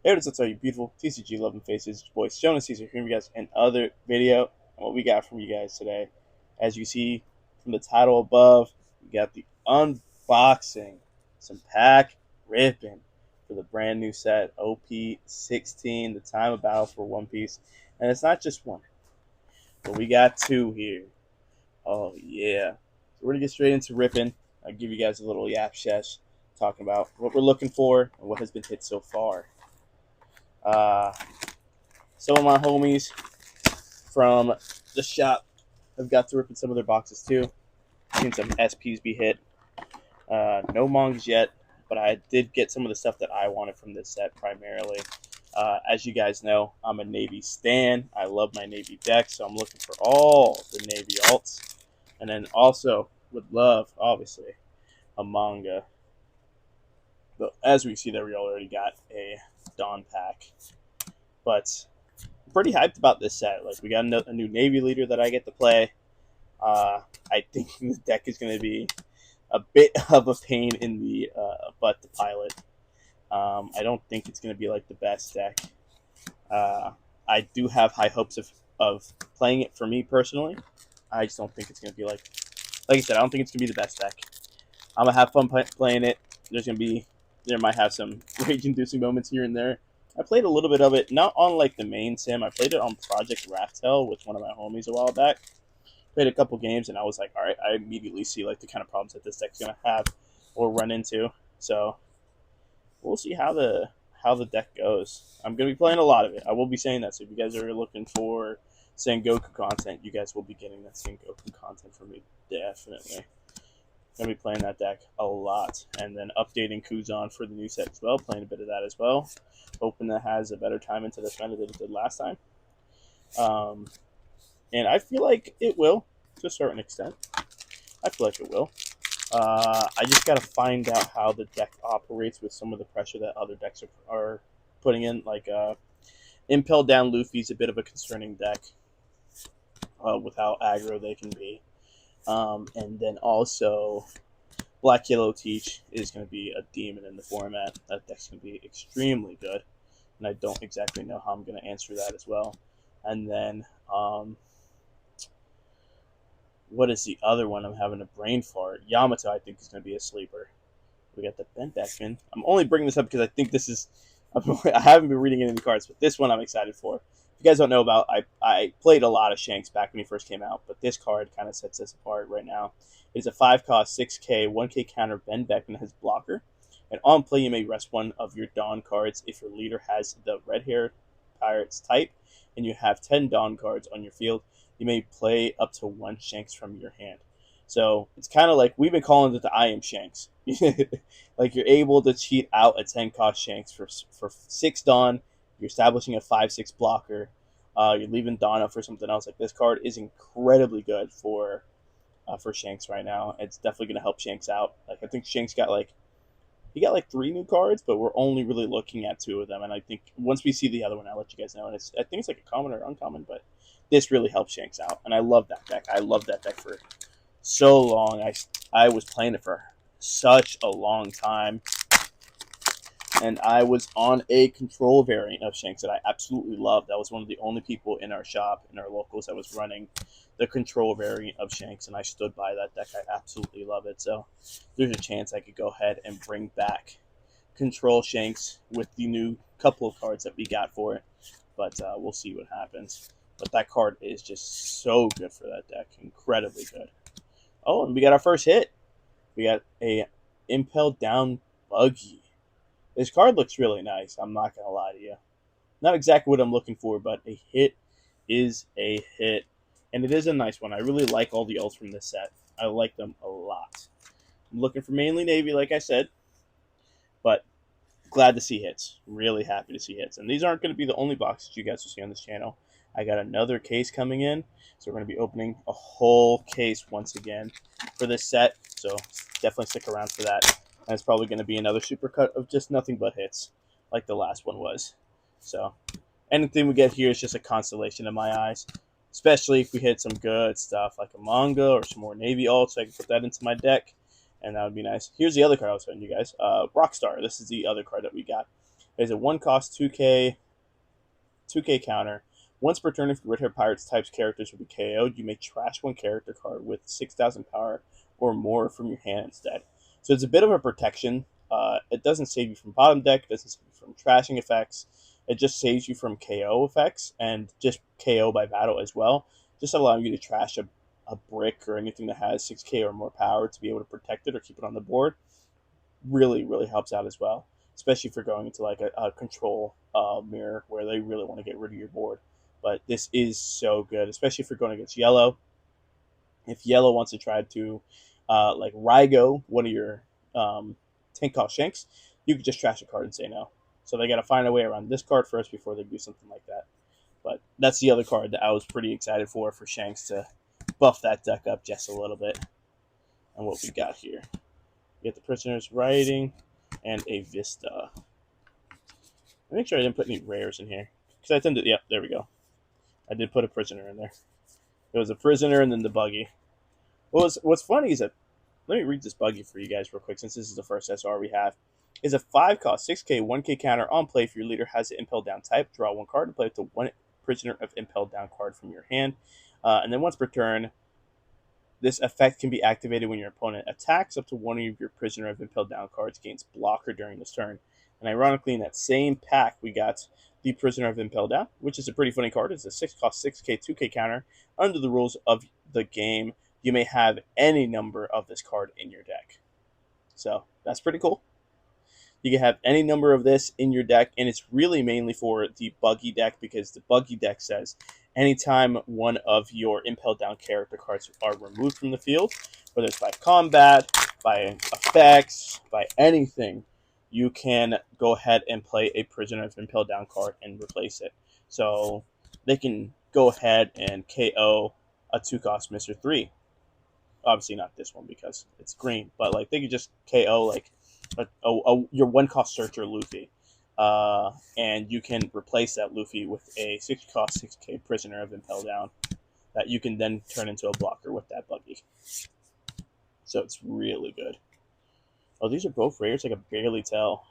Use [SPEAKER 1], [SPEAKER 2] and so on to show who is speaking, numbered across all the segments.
[SPEAKER 1] Hey, what's up, all you beautiful TCG loving faces? It's your boy Jonah Caesar here with you guys another video. And what we got from you guys today, as you see from the title above, we got the unboxing, some pack ripping for the brand new set OP-16, the time of battle for One Piece. And it's not just one, but we got two here. Oh yeah, so we're gonna get straight into ripping. I'll give you guys a little yap shesh talking about what we're looking for and what has been hit so far. Uh, some of my homies from the shop have got to rip in some of their boxes too. Seen some SPs be hit. No mangas yet, but I did get some of the stuff that I wanted from this set primarily. As you guys know, I'm a Navy stan. I love my Navy deck, so I'm looking for all the Navy alts. And then also would love, obviously, a manga. But as we see there, we already got a Dawn pack. But pretty hyped about this set. Like, we got a new Navy leader that I get to play. I think the deck is going to be a bit of a pain in the butt to pilot. I don't think it's going to be like the best deck. I do have high hopes of playing it for me personally. I just don't think it's going to be like I said, I don't think it's going to be the best deck. I'm going to have fun playing it. There might have some rage-inducing moments here and there. I played a little bit of it, not on like the main sim. I played it on Project Raftel with one of my homies a while back. Played a couple games, and I was like, all right, I immediately see like the kind of problems that this deck's gonna have or run into. So we'll see how the deck goes. I'm gonna be playing a lot of it. I will be saying that. So if you guys are looking for Sengoku content, you guys will be getting that Sengoku content from me, definitely. Gonna be playing that deck a lot, and then updating Kuzan for the new set as well. Playing a bit of that as well. Hoping that has a better time into this meta than it did last time. And I feel like it will, to a certain extent. I feel like it will. I just got to find out how the deck operates with some of the pressure that other decks are putting in. Like, Impel down Luffy's a bit of a concerning deck with how aggro they can be. And then also, Black Yellow Teach is going to be a demon in the format. That deck's going to be extremely good. And I don't exactly know how I'm going to answer that as well. And then, what is the other one? I'm having a brain fart. Yamato, I think, is going to be a sleeper. We got the Bent Beckman. I'm only bringing this up because I think this is. I haven't been reading any of the cards, but this one I'm excited for. If you guys don't know about, I played a lot of Shanks back when he first came out, but this card kind of sets us apart right now. It's a 5-cost, 6K, 1K counter. Ben Beckman has blocker. And on play, you may rest one of your Dawn cards if your leader has the Red Hair Pirates type, and you have 10 Dawn cards on your field. You may play up to 1 Shanks from your hand. So it's kind of like we've been calling it the I am Shanks. Like, you're able to cheat out a 10-cost Shanks for 6 Dawn. You're establishing a 5/6 blocker. You're leaving Dawn up for something else. Like, this card is incredibly good for Shanks right now. It's definitely going to help Shanks out. Like, I think Shanks got like 3 new cards, but we're only really looking at 2 of them. And I think once we see the other one, I'll let you guys know. And I think it's like a common or uncommon, but this really helps Shanks out. And I love that deck. I love that deck for so long. I was playing it for such a long time. And I was on a control variant of Shanks that I absolutely loved. I was one of the only people in our shop, in our locals, that was running the control variant of Shanks, and I stood by that deck. I absolutely love it. So there's a chance I could go ahead and bring back control Shanks with the new couple of cards that we got for it. But we'll see what happens. But that card is just so good for that deck. Incredibly good. Oh, and we got our first hit. We got a Impel Down Buggy. This card looks really nice. I'm not going to lie to you. Not exactly what I'm looking for, but a hit is a hit. And it is a nice one. I really like all the ults from this set. I like them a lot. I'm looking for mainly Navy, like I said. But glad to see hits. Really happy to see hits. And these aren't going to be the only boxes you guys will see on this channel. I got another case coming in. So we're going to be opening a whole case once again for this set. So definitely stick around for that. And it's probably going to be another supercut of just nothing but hits, like the last one was. So anything we get here is just a constellation in my eyes, especially if we hit some good stuff like a manga or some more Navy alts. So I can put that into my deck, and that would be nice. Here's the other card I was showing you guys. Rockstar. This is the other card that we got. There's a 1-cost 2K counter. Once per turn, if the Red Hair Pirates types characters will be KO'd, you may trash one character card with 6,000 power or more from your hand instead. So it's a bit of a protection. It doesn't save you from bottom deck, it doesn't save you from trashing effects. It just saves you from KO effects and just KO by battle as well. Just allowing you to trash a brick or anything that has 6K or more power to be able to protect it or keep it on the board. Really, really helps out as well, especially if you're going into like a control mirror where they really want to get rid of your board. But this is so good, especially if you're going against yellow. If yellow wants to try to like Rygo, one of your 10-cost Shanks, you could just trash a card and say no. So they got to find a way around this card first before they do something like that. But that's the other card that I was pretty excited for Shanks to buff that deck up just a little bit. And what we got here. We get the Prisoner's Writing and a Vista. Make sure I didn't put any rares in here. Because I tend to, there we go. I did put a Prisoner in there. It was a Prisoner and then the Buggy. What's funny is that, let me read this Buggy for you guys real quick, since this is the first SR we have. Is a 5-cost 6K 1K counter on play if your leader has the Impel Down type. Draw one card and play up to one Prisoner of Impel Down card from your hand. And then once per turn, this effect can be activated when your opponent attacks. Up to one of your Prisoner of Impel Down cards gains blocker during this turn. And ironically, in that same pack, we got the Prisoner of Impel Down, which is a pretty funny card. It's a 6-cost 6K 2K counter. Under the rules of the game, you may have any number of this card in your deck. So that's pretty cool. You can have any number of this in your deck, and it's really mainly for the Buggy deck, because the Buggy deck says anytime one of your Impel Down character cards are removed from the field, whether it's by combat, by effects, by anything, you can go ahead and play a Prisoner of Impel Down card and replace it. So they can go ahead and KO a 2-cost Mr. 3. Obviously not this one because it's green, but like they could just KO like your 1-cost Searcher Luffy, and you can replace that Luffy with a 6-cost 6K Prisoner of Impel Down that you can then turn into a blocker with that Buggy. So it's really good. Oh, these are both rares. I can barely tell.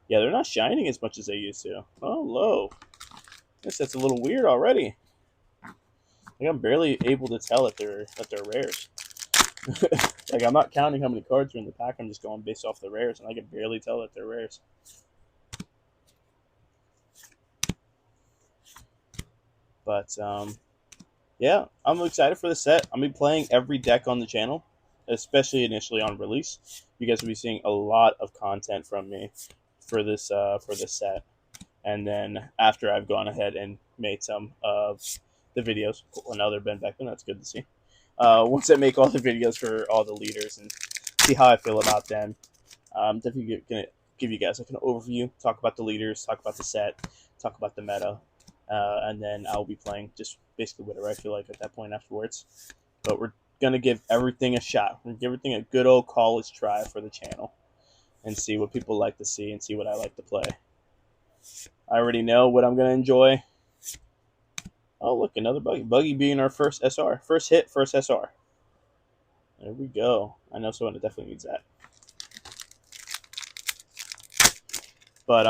[SPEAKER 1] Yeah, they're not shining as much as they used to. Oh, low. Guess that's a little weird already. Like I'm barely able to tell that they're rares. Like I'm not counting how many cards are in the pack. I'm just going based off the rares, and I can barely tell that they're rares. But yeah, I'm excited for the set. I'm gonna be playing every deck on the channel, especially initially on release. You guys will be seeing a lot of content from me for this set, and then after I've gone ahead and made some of the videos. Another Ben Beckman. That's good to see. Once I make all the videos for all the leaders and see how I feel about them, I'm definitely going to give you guys like an overview, talk about the leaders, talk about the set, talk about the meta, and then I'll be playing just basically whatever I feel like at that point afterwards. But we're going to give everything a shot. We're going to give everything a good old college try for the channel and see what people like to see and see what I like to play. I already know what I'm going to enjoy. Oh, look, another Buggy. Buggy being our first SR. First hit, first SR. There we go. I know someone that definitely needs that. But,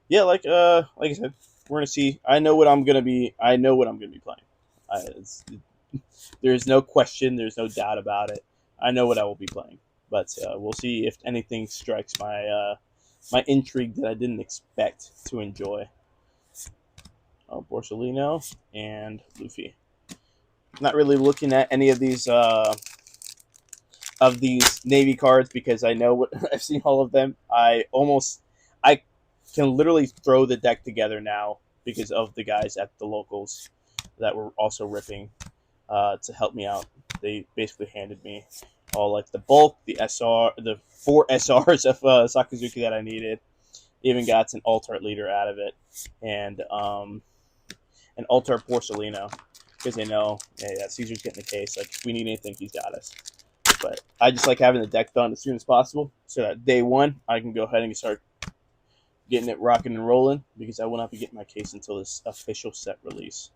[SPEAKER 1] yeah, like I said, we're going to see. I know what I'm going to be playing. There's no question. There's no doubt about it. I know what I will be playing. But we'll see if anything strikes my my intrigue that I didn't expect to enjoy. Oh, Borsellino and Luffy. Not really looking at any of these Navy cards because I know what I've seen all of them. I can literally throw the deck together now because of the guys at the locals that were also ripping to help me out. They basically handed me all like the bulk, the 4 SRs of Sakazuki that I needed. Even got an Altart leader out of it, and an Altar Porcelino, because they know, yeah, Caesar's getting the case. Like, if we need anything, he's got us. But I just like having the deck done as soon as possible, so that day one, I can go ahead and start getting it rocking and rolling, because I will not be getting my case until this official set release.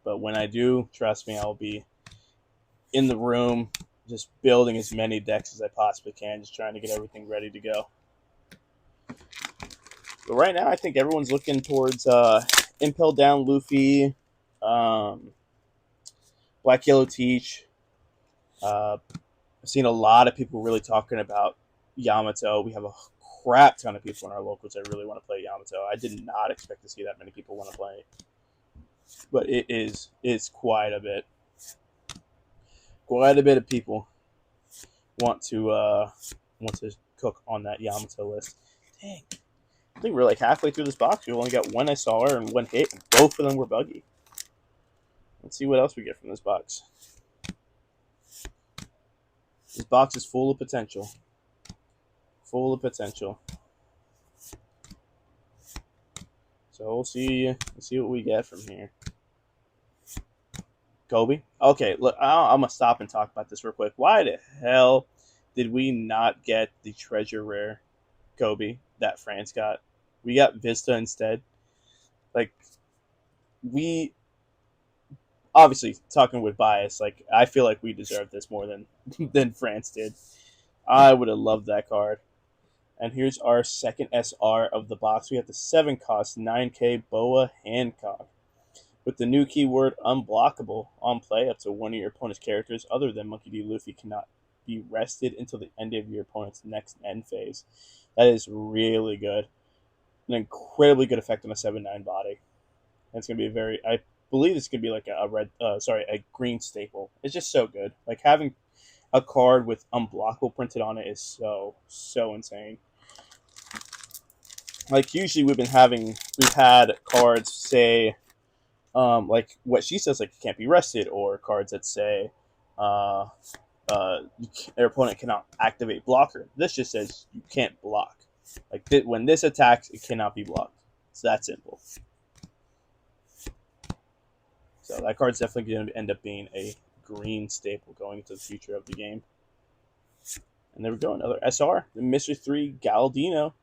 [SPEAKER 1] But when I do, trust me, I'll be in the room, Just building as many decks as I possibly can, just trying to get everything ready to go. But right now, I think everyone's looking towards Impel Down Luffy, um, Black Yellow Teach. I've seen a lot of people really talking about Yamato. We have a crap ton of people in our locals that really want to play Yamato. I did not expect to see that many people want to play it, but it's quite a bit. Quite a bit of people want to cook on that Yamato list. Dang, I think we're like halfway through this box. We've only got one SR and one hit, and both of them were buggy. Let's see what else we get from this box. This box is full of potential. Full of potential. So we'll see what we get from here. Kobe. Okay, look, I'm gonna stop and talk about this real quick. Why the hell did we not get the treasure rare Kobe that France got? We got Vista instead. Like, we obviously talking with bias. Like, I feel like we deserve this more than than France did. I would have loved that card. And here's our second SR of the box. We have the 7 cost 9K Boa Hancock. With the new keyword unblockable on play, up to one of your opponent's characters other than Monkey D. Luffy cannot be rested until the end of your opponent's next end phase. That is really good. An incredibly good effect on a 7/9 body. And it's gonna be I believe it's gonna be like a green staple. It's just so good. Like having a card with unblockable printed on it is so insane. Like usually we've had cards say like what she says, like it can't be rested, or cards that say uh, their opponent cannot activate blocker. This just says you can't block. Like when this attacks, it cannot be blocked. It's that simple. So that card's definitely going to end up being a green staple going into the future of the game. And there we go, another SR, the Mystery 3 Galadino.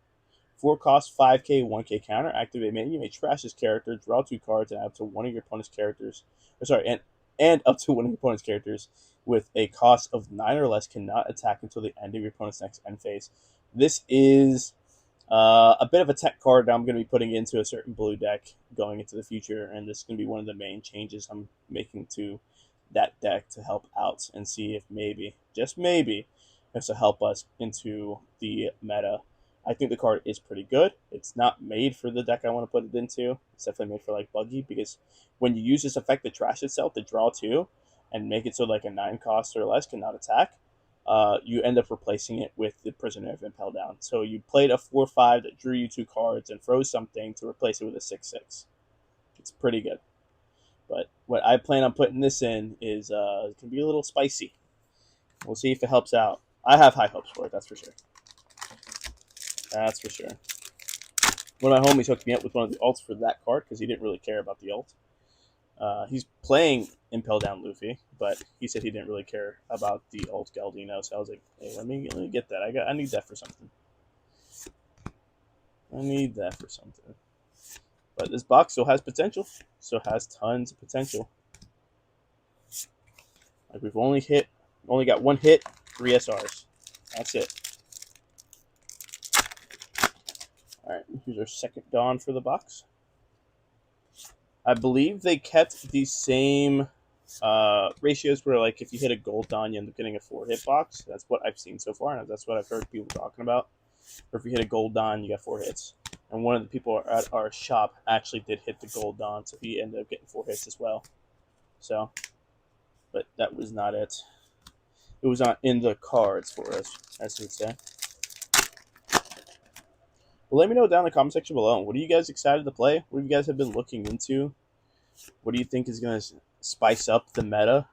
[SPEAKER 1] 4 cost 5K, 1K counter. Activate menu. You may trash this character, draw 2 cards, and add up to one of your opponent's characters. And up to one of your opponent's characters with a cost of 9 or less cannot attack until the end of your opponent's next end phase. This is a bit of a tech card that I'm going to be putting into a certain blue deck going into the future, and this is going to be one of the main changes I'm making to that deck to help out and see if maybe, just maybe, this will help us into the meta. I think the card is pretty good. It's not made for the deck I want to put it into. It's definitely made for like Buggy, because when you use this effect to trash itself to draw 2 and make it so like a 9 cost or less cannot attack, you end up replacing it with the Prisoner of Impel Down. So you played a 4/5 that drew you 2 cards and froze something to replace it with a 6/6. It's pretty good. But what I plan on putting this in is it can be a little spicy. We'll see if it helps out. I have high hopes for it, that's for sure. That's for sure. One of my homies hooked me up with one of the alts for that card because he didn't really care about the alt. He's playing Impel Down Luffy, but he said he didn't really care about the alt Galdino. So I was like, hey, let me get that. I need that for something. I need that for something. But this box still has potential. Still has tons of potential. Like we've only got 1 hit, 3 SRs. That's it. All right, here's our second Dawn for the box. I believe they kept the same ratios where, like, if you hit a gold Dawn, you end up getting a 4-hit box. That's what I've seen so far, and that's what I've heard people talking about. Or if you hit a gold Dawn, you got 4 hits. And one of the people at our shop actually did hit the gold Dawn, so he ended up getting 4 hits as well. So, but that was not it. It was not in the cards for us, as you would say. Well, let me know down in the comment section below. What are you guys excited to play? What have you guys have been looking into? What do you think is going to spice up the meta?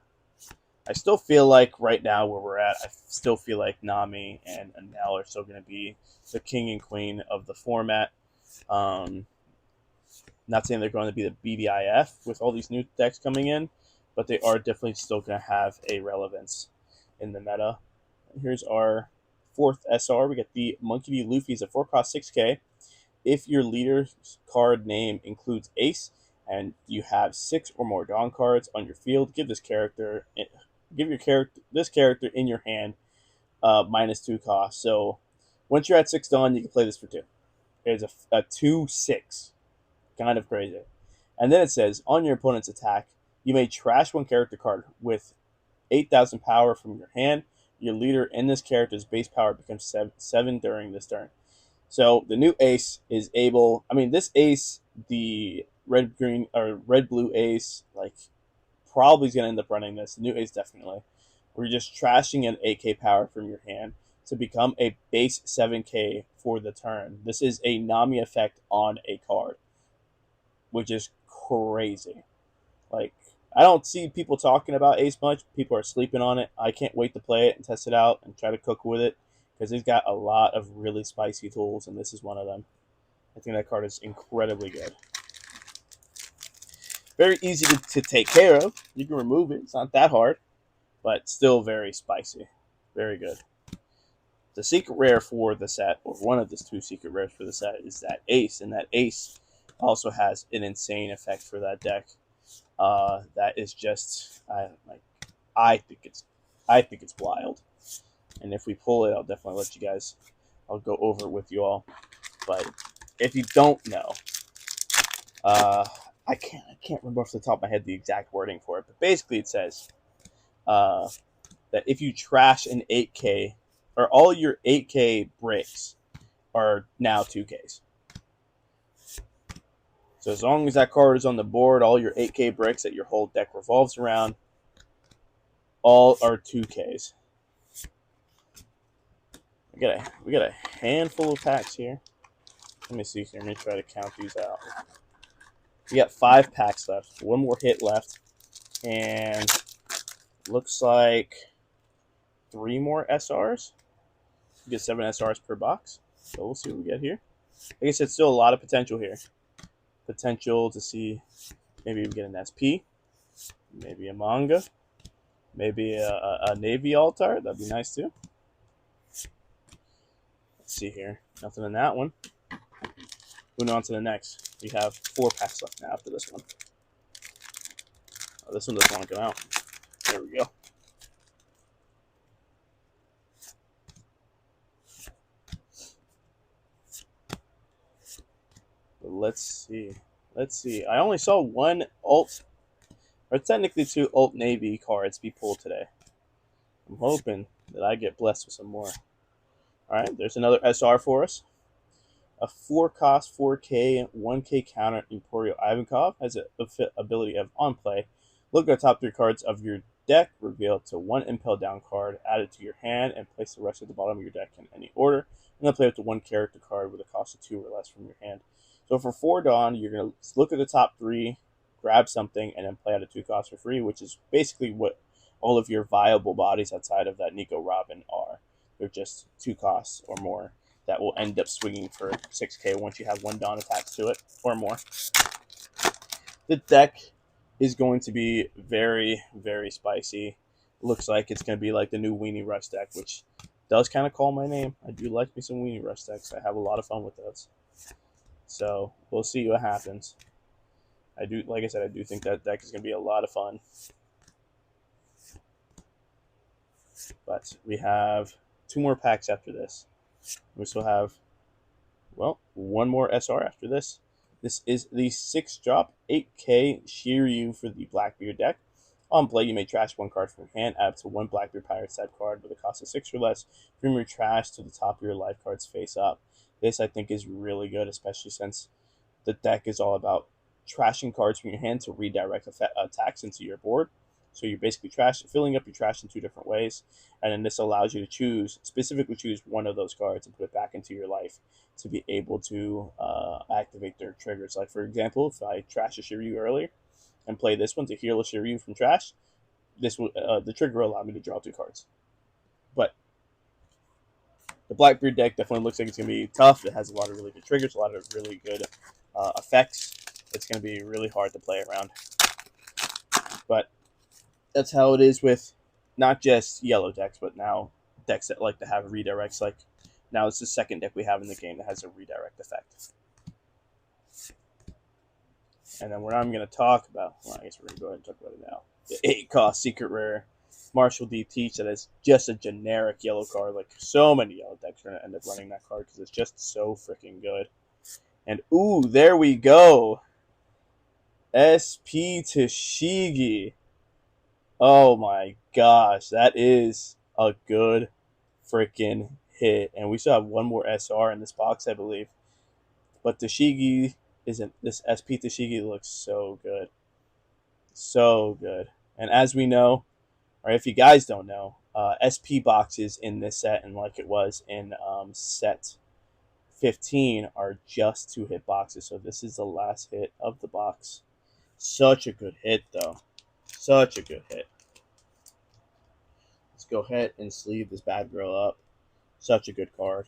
[SPEAKER 1] I still feel like right now where we're at, I still feel like Nami and Anel are still going to be the king and queen of the format. Not saying they're going to be the BDIF with all these new decks coming in, but they are definitely still going to have a relevance in the meta. And here's our 4th SR. We get the Monkey D. Luffy. It's a 4 cost 6K. If your leader's card name includes Ace and you have 6 or more Dawn cards on your field, give this character give your character this character in your hand -2 cost. So once you're at 6 dawn, you can play this for 2. It's a 2/6, kind of crazy. And then it says on your opponent's attack, you may trash one character card with 8,000 power from your hand. Your leader in this character's base power becomes 7 during this turn. So the new ace is able. I mean, this ace, the red green or red blue ace, like probably is gonna end up running this. The new ace definitely. We're just trashing an 8K power from your hand to become a base 7K for the turn. This is a Nami effect on a card, which is crazy. Like, I don't see people talking about Ace much. People are sleeping on it. I can't wait to play it and test it out and try to cook with it because it's got a lot of really spicy tools, and this is one of them. I think that card is incredibly good. Very easy to take care of. You can remove it. It's not that hard, but still very spicy. Very good. The secret rare for the set, or one of the 2 secret rares for the set, is that Ace, and that Ace also has an insane effect for that deck. That is just I think it's wild. And if we pull it, I'll definitely let you guys. I'll go over it with you all. But if you don't know, I can't remember off the top of my head the exact wording for it. But basically, it says that if you trash an 8K, or all your 8K bricks are now 2Ks. So as long as that card is on the board, all your 8K bricks that your whole deck revolves around, all are 2Ks. We got a handful of packs here. Let me see here. Let me try to count these out. We got 5 packs left. 1 more hit left. And looks like 3 more SRs. You get 7 SRs per box. So we'll see what we get here. Like I said, still a lot of potential here. Potential to see maybe we get an SP, maybe a manga, maybe a Navy altar. That'd be nice too. Let's see here. Nothing in that one. Moving on to the next. We have 4 packs left now after this one. Oh, this one doesn't want to come out. There we go. But let's see. I only saw 1 alt, or technically 2 alt Navy cards be pulled today. I'm hoping that I get blessed with some more. Alright, there's another SR for us. A 4-cost 4K 1K counter Emporio Ivankov has the ability of on play. Look at the top 3 cards of your deck, reveal to 1 Impel Down card, add it to your hand, and place the rest at the bottom of your deck in any order. And then play up to 1 character card with a cost of 2 or less from your hand. So for 4 Dawn, you're going to look at the top 3, grab something, and then play out a 2 cost for free, which is basically what all of your viable bodies outside of that Nico Robin are. They're just 2 costs or more that will end up swinging for 6K once you have 1 Dawn attached to it or more. The deck is going to be very, very spicy. Looks like it's going to be like the new Weenie Rush deck, which does kind of call my name. I do like me some Weenie Rush decks. I have a lot of fun with those. So we'll see what happens. Like I said, I do think that deck is going to be a lot of fun. But we have 2 more packs after this. We still have, well, 1 more SR after this. This is the 6-drop 8K Shiryu for the Blackbeard deck. On play, you may trash 1 card from your hand, add to 1 Blackbeard Pirate type card with a cost of 6 or less. Bring your trash to the top of your life cards face up. This, I think, is really good, especially since the deck is all about trashing cards from your hand to redirect attacks into your board. So you're basically filling up your trash in 2 different ways, and then this allows you to specifically choose 1 of those cards and put it back into your life to be able to activate their triggers. Like, for example, if I trash a Shiryu earlier and play this one to heal a Shiryu from trash, the trigger will allow me to draw 2 cards. But the Blackbeard deck definitely looks like it's going to be tough. It has a lot of really good triggers, a lot of really good effects. It's going to be really hard to play around. But that's how it is with not just yellow decks, but now decks that like to have redirects. Like, now it's the 2nd deck we have in the game that has a redirect effect. And then what I'm going to talk about, well, I guess we're going to go ahead and talk about it now. The 8-cost secret rare Marshall D. Teach that is just a generic yellow card. Like, so many yellow decks are going to end up running that card because it's just so freaking good. And, ooh, there we go. SP Tashigi. Oh my gosh, that is a good freaking hit. And we still have one more SR in this box, I believe. But Tashigi isn't. This SP Tashigi looks so good. So good. And as we know, or if you guys don't know, SP boxes in this set, and like it was in set 15, are just 2-hit boxes. So this is the last hit of the box. Such a good hit, though. Such a good hit. Let's go ahead and sleeve this bad girl up. Such a good card.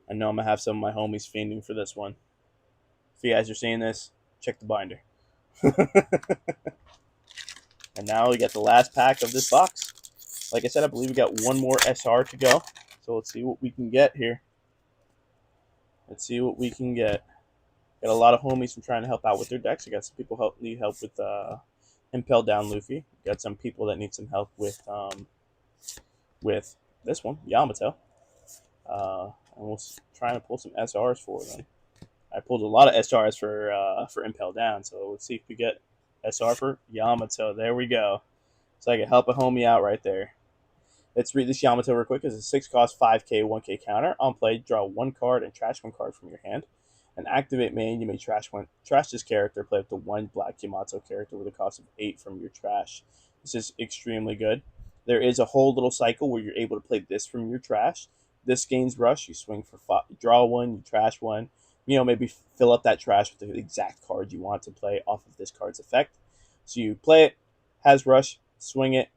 [SPEAKER 1] I know I'm going to have some of my homies fiending for this one. If you guys are seeing this, check the binder. And now we got the last pack of this box. Like I said, I believe we got one more SR to go. So let's see what we can get here. Let's see what we can get. Got a lot of homies from trying to help out with their decks. I got some people need help with Impel Down Luffy. Got some people that need some help with this one, Yamato. And we'll try to pull some SRs for them. I pulled a lot of SRs for Impel Down, so let's see if we get SR for Yamato. There we go. So I can help a homie out right there. Let's read this Yamato real quick. It's a 6-cost 5K 1K counter. On play, draw 1 card and trash 1 card from your hand. And activate main, you may trash this character. Play up to 1 black Yamato character with a cost of 8 from your trash. This is extremely good. There is a whole little cycle where you're able to play this from your trash. This gains rush. You swing for 5, draw 1, you trash 1. Maybe fill up that trash with the exact card you want to play off of this card's effect. So you play it, has rush, swing it,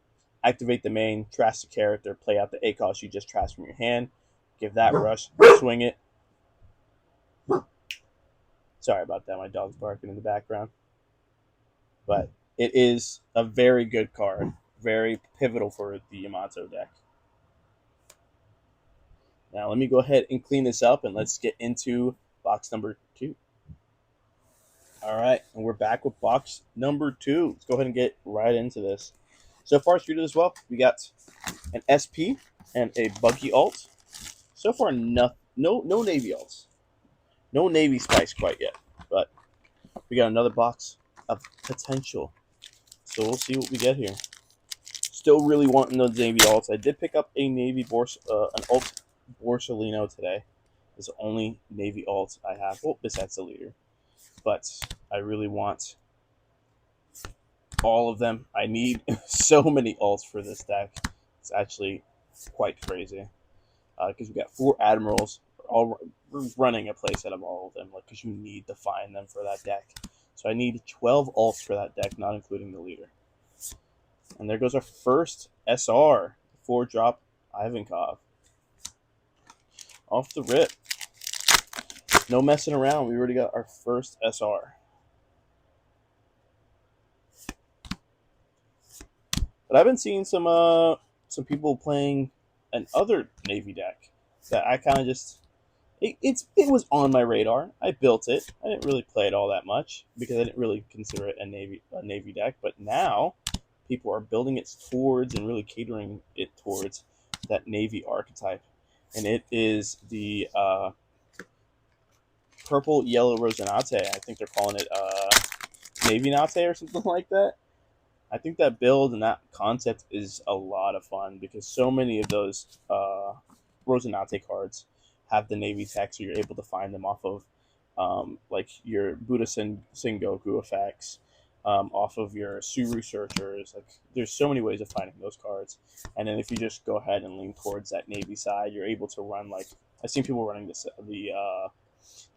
[SPEAKER 1] activate the main, trash the character, play out the 8 cost you just trashed from your hand, give that rush, swing it. Sorry about that, my dog's barking in the background. But it is a very good card, very pivotal for the Yamato deck. Now let me go ahead and clean this up and let's get into box number 2. All right, and we're back with box number 2. Let's go ahead and get right into this. So far, treated as well. We got an SP and a Buggy alt. So far, no Navy alts. No Navy Spice quite yet, but we got another box of potential. So we'll see what we get here. Still really wanting those Navy alts. I did pick up a Navy an alt Borsalino today. It's the only Navy alt I have. Oh, besides the leader. But I really want all of them. I need so many alts for this deck. It's actually quite crazy. Because we got 4 Admirals. We're running a playset of all of them, because you need to find them for that deck. So I need 12 alts for that deck, not including the leader. And there goes our first SR, 4-drop Ivankov. Off the rip. No messing around. We already got our first SR. But I've been seeing some people playing another Navy deck that I kind of just it was on my radar. I built it. I didn't really play it all that much because I didn't really consider it a Navy deck. But now people are building it towards and really catering it towards that Navy archetype, and it is the purple yellow Rosinante. I think they're calling it Navy Nate or something like that. I think that build and that concept is a lot of fun because so many of those Rosinante cards have the Navy tech, so you're able to find them off of like your Buddha Sengoku effects, off of your Suru Searchers. Like, there's so many ways of finding those cards. And then if you just go ahead and lean towards that Navy side, you're able to run, like, I've seen people running the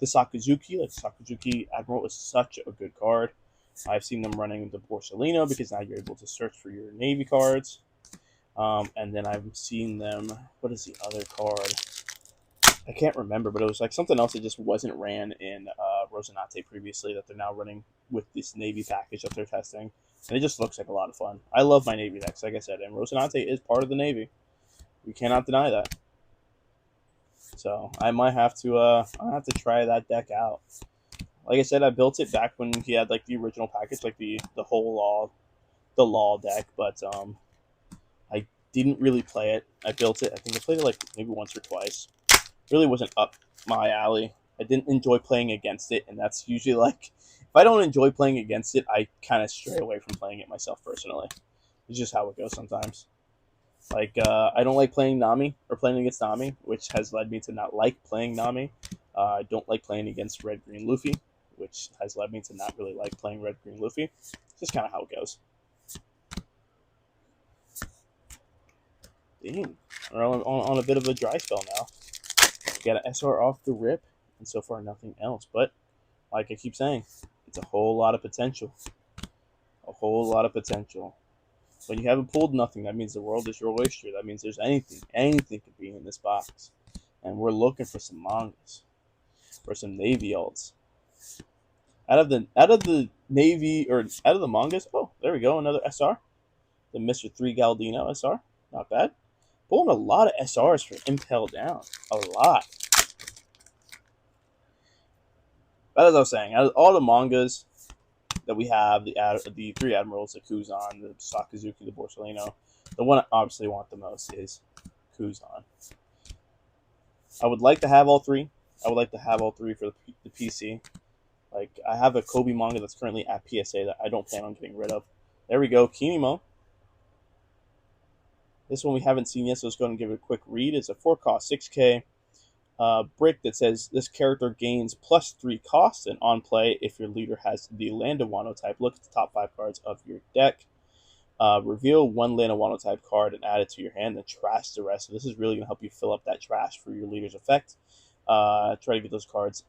[SPEAKER 1] Sakazuki. Like, Sakazuki Admiral is such a good card. I've seen them running the Borsalino because now you're able to search for your Navy cards. And then I've seen them, what is the other card? I can't remember, but it was like something else that just wasn't ran in Rosinante previously that they're now running with this Navy package that they're testing. And it just looks like a lot of fun. I love my Navy decks, like I said, and Rosinante is part of the Navy. We cannot deny that. So I might have to try that deck out. Like I said, I built it back when he had like the original package, like the the law deck, but I didn't really play it. I built it. I think I played it like maybe once or twice. Really wasn't up my alley. I didn't enjoy playing against it, and that's usually like if I don't enjoy playing against it, I kind of stray away from playing it myself personally. It's just how it goes sometimes. Like I don't like playing Nami or playing against Nami, which has led me to not like playing Nami. I don't like playing against Red Green Luffy, which has led me to not really like playing Red Green Luffy. It's just kind of how it goes. Dang, we're on a bit of a dry spell now. We got an SR off the rip, and so far nothing else. But like I keep saying, it's a whole lot of potential. A whole lot of potential. When you haven't pulled nothing, that means the world is your oyster. That means there's anything could be in this box. And we're looking for some mangas, for some Navy ults. Out of the Navy or out of the mangas, oh, there we go, another SR. The Mr. 3 Galdino SR. Not bad. Pulling a lot of SRs for Impel Down. A lot. But as I was saying, out of all the mangas that we have, the three admirals, the Kuzan, the Sakazuki, the Borsellino, the one I obviously want the most is Kuzan. I would like to have all three. I would like to have all three for the PC. Like, I have a Kobe manga that's currently at PSA that I don't plan on getting rid of. There we go, Kinimo. This one we haven't seen yet, so let's go ahead and give it a quick read. It's a 4-cost, 6K brick that says this character gains +3 cost and on play if your leader has the Land of Wano type. Look at the top 5 cards of your deck. Reveal one Land of Wano type card and add it to your hand, then trash the rest. So this is really going to help you fill up that trash for your leader's effect. Try to get those cards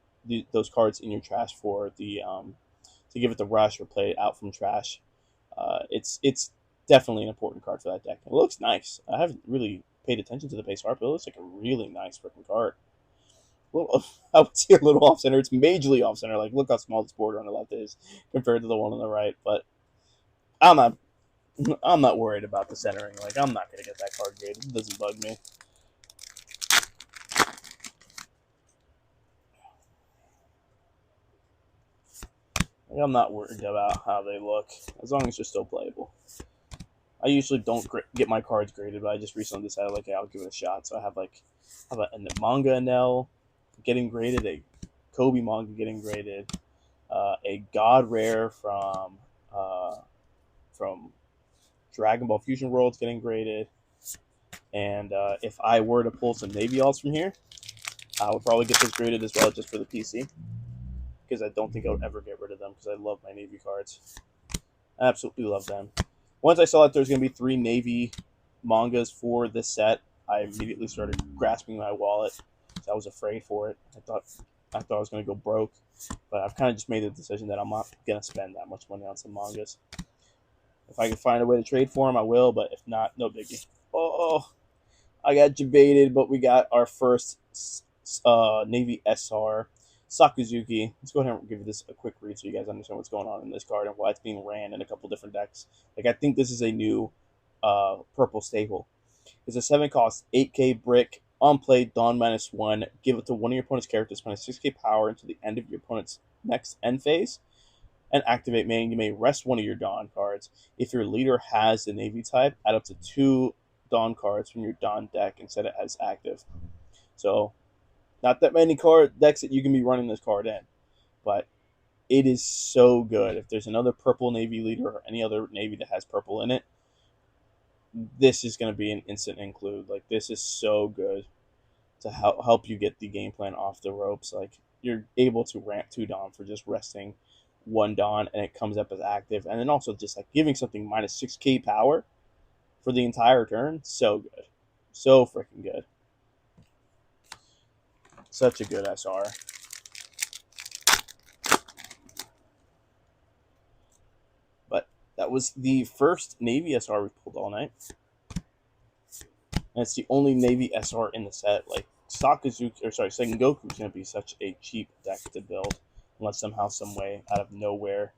[SPEAKER 1] in your trash for the to give it the rush or play it out from trash. It's definitely an important card for that deck. It looks nice. I haven't really paid attention to the base art, but it looks like a really nice freaking card. Well, I would say a little off center. It's majorly off center. Like, look how small this border on the left is compared to the one on the right. But I'm not worried about the centering. Like, I'm not gonna get that card graded. It doesn't bug me. Like, I'm not worried about how they look as long as they're still playable. I usually don't get my cards graded, but I just recently decided, like, hey, I'll give it a shot. So I have like a manga Enel getting graded, a Kobe manga getting graded, a God Rare from Dragon Ball Fusion Worlds getting graded, and if I were to pull some Navy alts from here, I would probably get this graded as well, just for the PC, because I don't think I would ever get rid of them because I love my Navy cards. I absolutely love them. Once I saw that there was going to be 3 Navy mangas for this set, I immediately started grasping my wallet. So I was afraid for it. I thought I was going to go broke, but I've kind of just made the decision that I'm not going to spend that much money on some mangas. If I can find a way to trade for them, I will, but if not, no biggie. Oh, I got debated, but we got our first Navy SR, Sakazuki. Let's go ahead and give this a quick read so you guys understand what's going on in this card and why it's being ran in a couple different decks. Like, I think this is a new purple staple. It's a 7-cost, 8K brick. On play, Dawn -1. Give it to one of your opponent's characters. Spend a 6K power until the end of your opponent's next end phase. And activate main. You may rest one of your Dawn cards. If your leader has the Navy type, add up to 2 Dawn cards from your Dawn deck and set it as active. So, not that many card decks that you can be running this card in, but it is so good. If there's another purple Navy leader or any other Navy that has purple in it, this is going to be an instant include. Like, this is so good to help you get the game plan off the ropes. Like, you're able to ramp 2 Dawn for just resting 1 Dawn, and it comes up as active. And then also just like giving something -6K power for the entire turn. So good. So freaking good. Such a good SR. But that was the first Navy SR we pulled all night. And it's the only Navy SR in the set. Like, Sengoku is going to be such a cheap deck to build, unless somehow, some way, out of nowhere,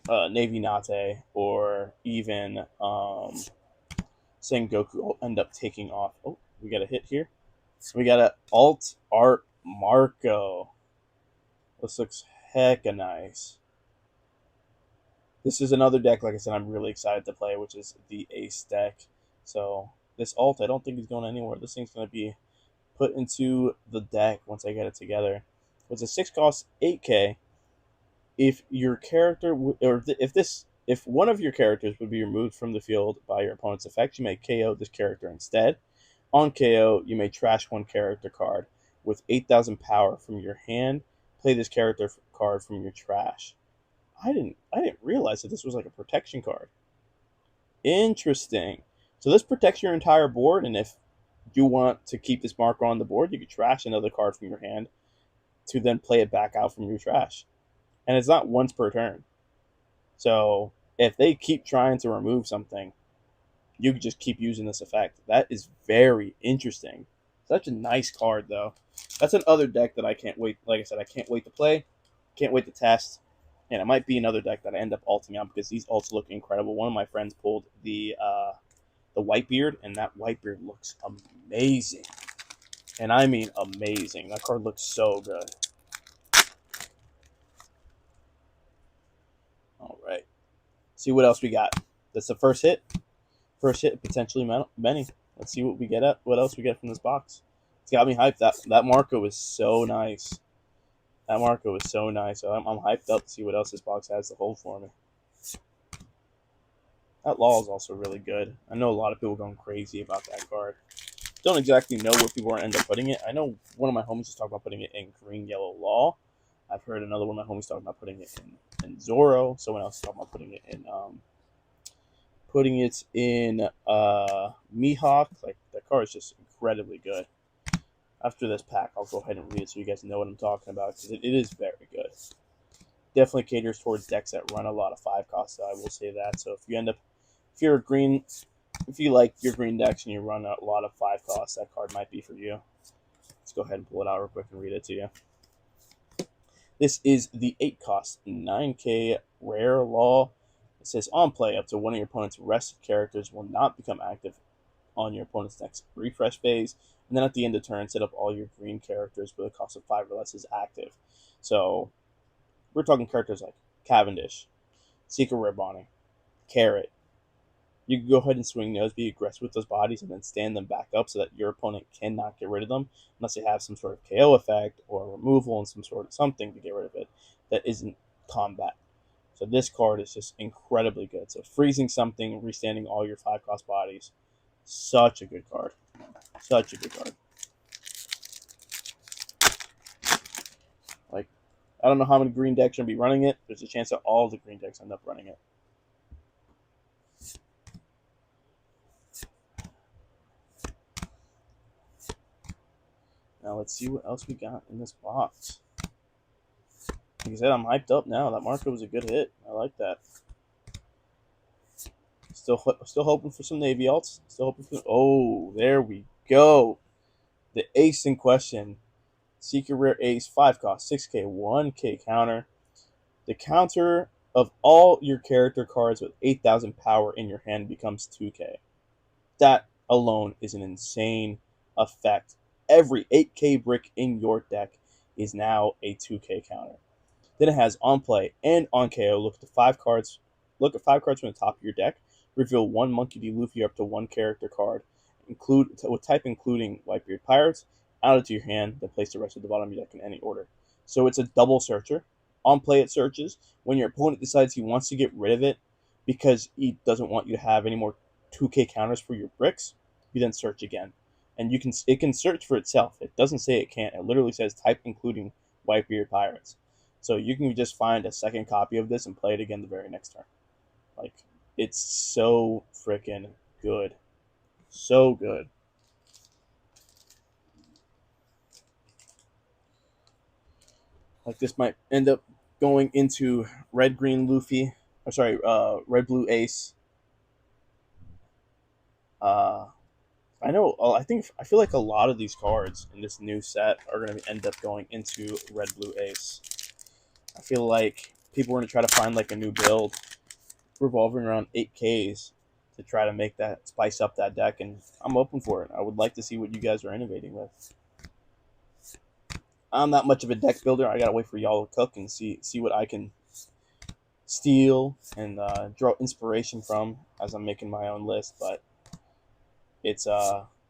[SPEAKER 1] Navy Nate or even Sengoku will end up taking off. Oh, we got a hit here. So we got an Alt Art Marco. This looks hecka nice. This is another deck, like I said, I'm really excited to play, which is the Ace deck. So this alt, I don't think is going anywhere. This thing's going to be put into the deck once I get it together. It's a 6 cost 8K. If your character, if one of your characters would be removed from the field by your opponent's effect, you may KO this character instead. On KO, you may trash one character card with 8,000 power from your hand. Play this character card from your trash. I didn't realize that this was like a protection card. Interesting. So this protects your entire board, and if you want to keep this marker on the board, you could trash another card from your hand to then play it back out from your trash. And it's not once per turn. So if they keep trying to remove something, you could just keep using this effect. That is very interesting. Such a nice card, though. That's another deck that I can't wait. Like I said, I can't wait to play. Can't wait to test. And it might be another deck that I end up alting out because these alts look incredible. One of my friends pulled the Whitebeard, and that Whitebeard looks amazing. And I mean amazing. That card looks so good. All right. See what else we got. That's the first hit. First hit, potentially many. Let's see what we get at. What else we get from this box. It's got me hyped. That Marco was so nice. That Marco was so nice. So I'm hyped up to see what else this box has to hold for me. That Law is also really good. I know a lot of people going crazy about that card. Don't exactly know where people are going to end up putting it. I know one of my homies is talking about putting it in Green Yellow Law. I've heard another one of my homies talking about putting it in Zoro. Someone else is talking about putting it in Mihawk. Like, that card is just incredibly good. After this pack, I'll go ahead and read it so you guys know what I'm talking about, because it is very good. Definitely caters towards decks that run a lot of 5 costs, so I will say that. So if you like your green decks and you run a lot of 5 costs, that card might be for you. Let's go ahead and pull it out real quick and read it to you. This is the 8 cost 9K Rare Law. It says, on play, up to one of your opponent's rested characters will not become active on your opponent's next refresh phase. And then at the end of the turn, set up all your green characters with a cost of 5 or less as active. So we're talking characters like Cavendish, Secret Rare Bonnie, Carrot. You can go ahead and swing those, be aggressive with those bodies, and then stand them back up so that your opponent cannot get rid of them unless they have some sort of KO effect or removal and some sort of something to get rid of it that isn't combat. So this card is just incredibly good. So freezing something, restanding all your 5 cost bodies. Such a good card. Such a good card. Like, I don't know how many green decks are going to be running it. There's a chance that all the green decks end up running it. Now let's see what else we got in this box. Like I said, I'm hyped up now. That Marco was a good hit. I like that. Still hoping for some Navy alts. Still hoping for. Oh, there we go. The ace in question. Secret Rare Ace, 5 cost, 6K, 1K counter. The counter of all your character cards with 8,000 power in your hand becomes 2K. That alone is an insane effect. Every 8K brick in your deck is now a 2K counter. Then it has on play and on KO. Look at 5 cards from the top of your deck. Reveal 1 Monkey D. Luffy up to 1 character card. With type including Blackbeard Pirates. Add it to your hand, then place the rest at the bottom of your deck in any order. So it's a double searcher. On play it searches. When your opponent decides he wants to get rid of it because he doesn't want you to have any more 2K counters for your bricks, you then search again. And it can search for itself. It doesn't say it can't. It literally says type including Whitebeard Pirates. So you can just find a second copy of this and play it again the very next turn. Like, it's so freaking good. So good. Like, this might end up going into red green Luffy. Or sorry, red blue Ace. I feel like a lot of these cards in this new set are going to end up going into red blue Ace. I feel like people are going to try to find like a new build revolving around 8Ks to try to make that spice up that deck, and I'm open for it. I would like to see what you guys are innovating with. I'm not much of a deck builder. I gotta wait for y'all to cook and see what I can steal and draw inspiration from as I'm making my own list, but it's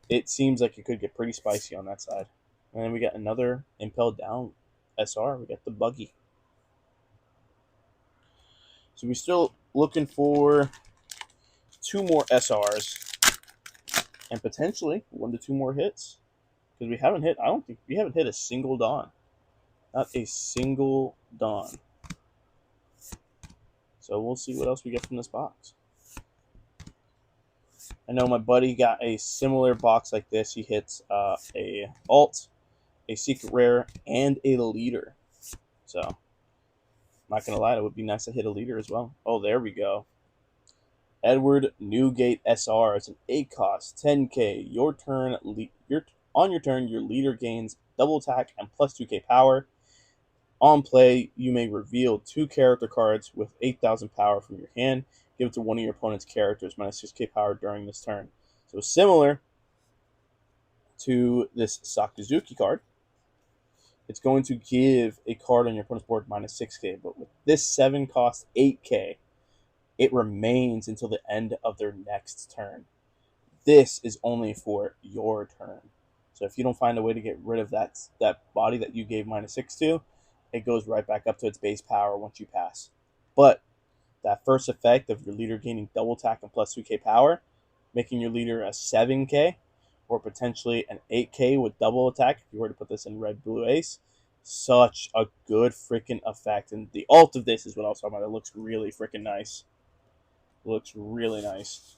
[SPEAKER 1] it seems like it could get pretty spicy on that side. And then we got another impelled down SR. We got the buggy. So we're still looking for 2 more SRs and potentially 1 to 2 more hits because we haven't hit. I don't think we haven't hit a single Dawn, not a single Dawn. So we'll see what else we get from this box. I know my buddy got a similar box like this. He hits a alt, a secret rare, and a leader. So I'm not gonna lie, it would be nice to hit a leader as well. Oh, there we go. Edward Newgate SR. It's an 8 cost, 10k. On your turn, your leader gains double attack and plus 2k power. On play, you may reveal 2 character cards with 8,000 power from your hand. Give it to one of your opponent's characters, minus 6k power during this turn. So similar to this Sakazuki card, it's going to give a card on your opponent's board minus 6k. But with this 7 cost 8k, it remains until the end of their next turn. This is only for your turn. So if you don't find a way to get rid of that body that you gave minus 6 to, it goes right back up to its base power once you pass. But that first effect of your leader gaining double attack and plus 2k power, making your leader a 7k or potentially an 8k with double attack, if you were to put this in red blue ace, such a good freaking effect. And the ult of this is what I was talking about. It looks really freaking nice. It looks really nice.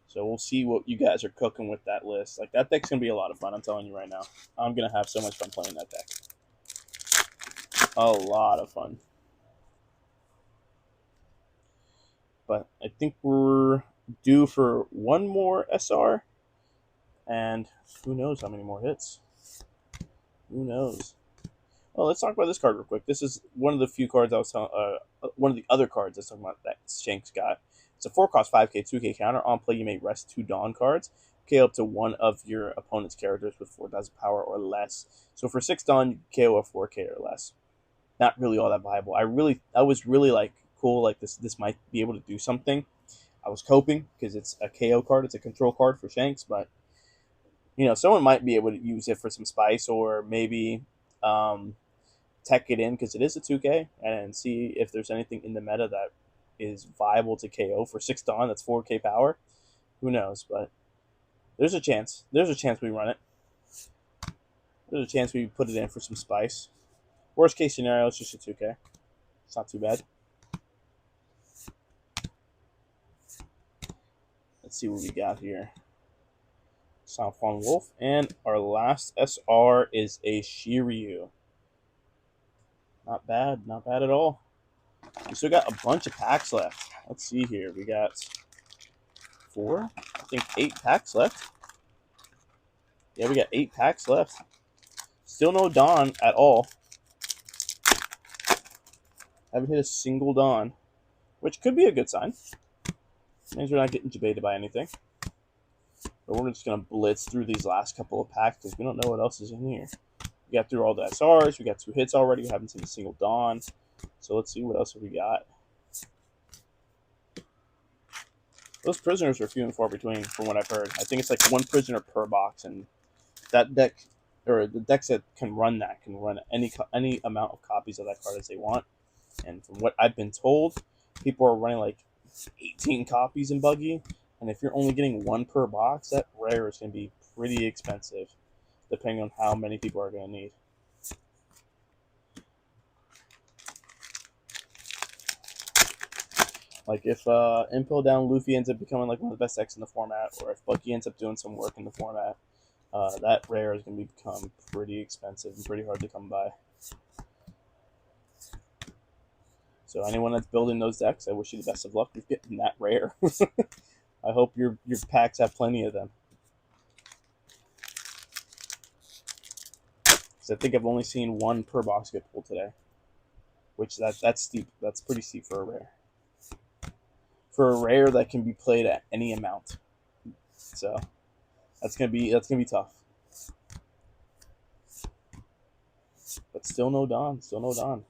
[SPEAKER 1] So we'll see what you guys are cooking with that list. Like, that deck's going to be a lot of fun, I'm telling you right now. I'm going to have so much fun playing that deck. A lot of fun. But I think we're due for 1 more SR. And who knows how many more hits. Who knows? Well, let's talk about this card real quick. This is one of the few cards I was talking one of the other cards I was talking about that Shanks got. It's a 4 cost 5k 2k counter. On play, you may rest 2 Dawn cards. KO up to one of your opponent's characters with 4,000 power or less. So for 6 Dawn, you KO a 4k or less. Not really all that viable. I was really like cool. Like this might be able to do something. I was hoping because it's a KO card. It's a control card for Shanks, but someone might be able to use it for some spice or maybe tech it in because it is a 2K and see if there's anything in the meta that is viable to KO for 6 Dawn. That's 4K power. Who knows? But there's a chance. There's a chance we run it. There's a chance we put it in for some spice. Worst case scenario, it's just a 2K. It's not too bad. Let's see what we got here. Sanfon Wolf. And our last SR is a Shiryu. Not bad. Not bad at all. We still got a bunch of packs left. Let's see here. We got 4, I think 8 packs left. Yeah, we got 8 packs left. Still no Dawn at all. Haven't hit a single Dawn, which could be a good sign. Means we're not getting debated by anything. But we're just going to blitz through these last couple of packs because we don't know what else is in here. We got through all the SRs. We got 2 hits already. We haven't seen a single Dawn. So let's see what else have we got. Those prisoners are few and far between from what I've heard. I think it's like 1 prisoner per box, and that deck, or the decks that can run any amount of copies of that card as they want. And from what I've been told, people are running like 18 copies in Buggy, and if you're only getting 1 per box, that rare is going to be pretty expensive, depending on how many people are going to need. Like if Impel Down Luffy ends up becoming like one of the best decks in the format, or if Bucky ends up doing some work in the format, that rare is going to become pretty expensive and pretty hard to come by. So anyone that's building those decks, I wish you the best of luck with getting that rare. I hope your packs have plenty of them. Because I think I've only seen 1 per box get pulled today, which that's steep. That's pretty steep for a rare. For a rare that can be played at any amount. So that's gonna be tough. But still no Dawn. Still no Dawn.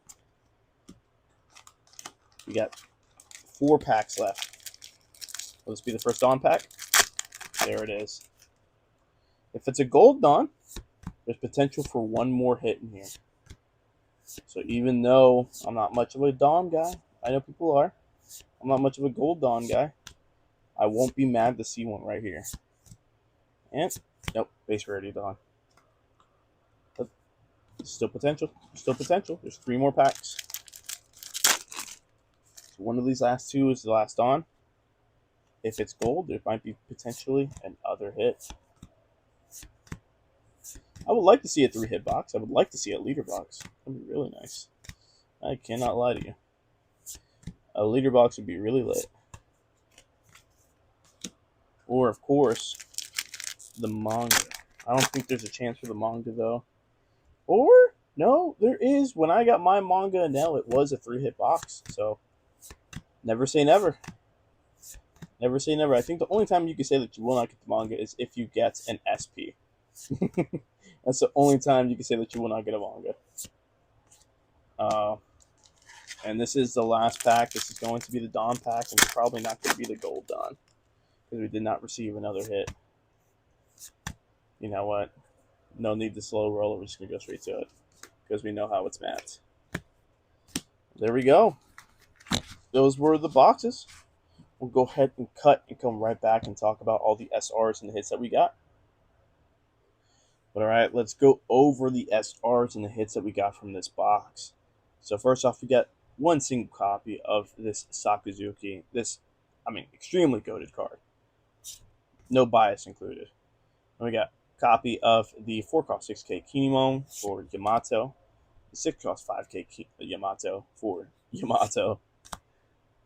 [SPEAKER 1] We got 4 packs left. Will this be the first Dawn pack? There it is. If it's a gold Dawn, there's potential for one more hit in here. So even though I'm not much of a Dawn guy, I know people are. I'm not much of a gold Dawn guy. I won't be mad to see one right here. And, nope, base rarity Dawn. But still potential. Still potential. There's 3 more packs. So one of these last 2 is the last Dawn. If it's gold, there might be potentially another hit. I would like to see a 3-hit box. I would like to see a leader box. That would be really nice. I cannot lie to you. A leader box would be really lit. Or, of course, the manga. I don't think there's a chance for the manga, though. Or, no, there is. When I got my manga now, it was a 3-hit box. So, never say never. Never say never. I think the only time you can say that you will not get the manga is if you get an SP. That's the only time you can say that you will not get a manga. And this is the last pack. This is going to be the Dawn pack, and it's probably not going to be the Gold Dawn because we did not receive another hit. You know what? No need to slow roll. We're just going to go straight to it because we know how it's mapped. There we go. Those were the boxes. We'll go ahead and cut and come right back and talk about all the SRs and the hits that we got. But all right, let's go over the SRs and the hits that we got from this box. So first off, we got one single copy of this Sakazuki. This, extremely goated card. No bias included. And we got a copy of the 4-cost 6K Kinemon for Yamato. The 6-cost 5K Yamato for Yamato.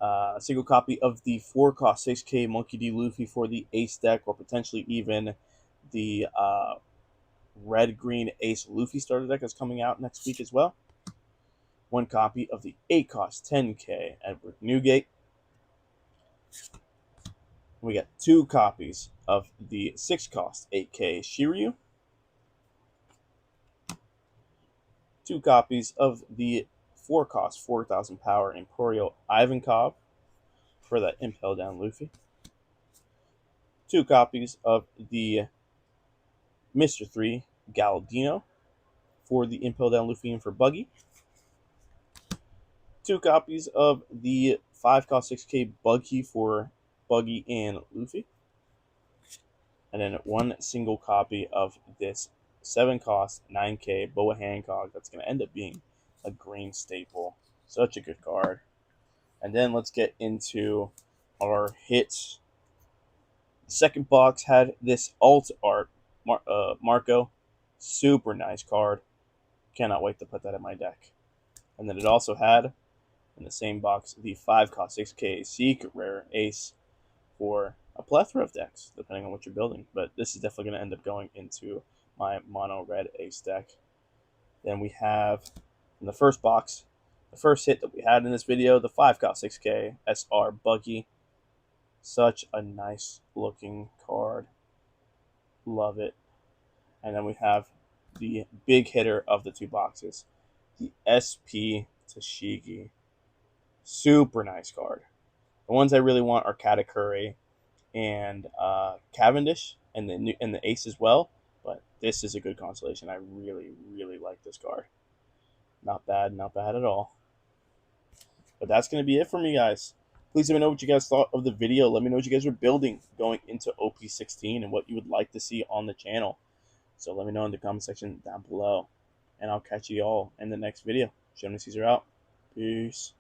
[SPEAKER 1] A single copy of the 4-cost 6K Monkey D. Luffy for the Ace deck, or potentially even the red-green Ace Luffy starter deck that's coming out next week as well. One copy of the 8-cost 10K Edward Newgate. We got 2 copies of the 6-cost 8K Shiryu. 2 copies of the 4-cost 4,000 power Imperial Ivankov for that Impel Down Luffy. 2 copies of the Mr. 3 Galadino for the Impel Down Luffy and for Buggy. 2 copies of the 5-cost 6K Buggy for Buggy and Luffy. And then 1 single copy of this 7-cost 9K Boa Hancock that's going to end up being a green staple. Such a good card. And then let's get into our hits. The second box had this alt art Marco. Super nice card. Cannot wait to put that in my deck. And then it also had, in the same box, the 5-cost 6K Secret Rare Ace for a plethora of decks, depending on what you're building. But this is definitely going to end up going into my mono red Ace deck. Then we have, in the first box, the first hit that we had in this video, the 5-cost 6K SR Buggy. Such a nice looking card. Love it. And then we have the big hitter of the 2 boxes, the SP Tashigi. Super nice card. The ones I really want are Katakuri and Cavendish and the Ace as well. But this is a good constellation. I really, really like this card. Not bad at all. But that's going to be it for me, guys. Please let me know what you guys thought of the video. Let me know what you guys are building going into OP-16 and what you would like to see on the channel. So let me know in the comment section down below. And I'll catch you all in the next video. Showman Caesar out. Peace.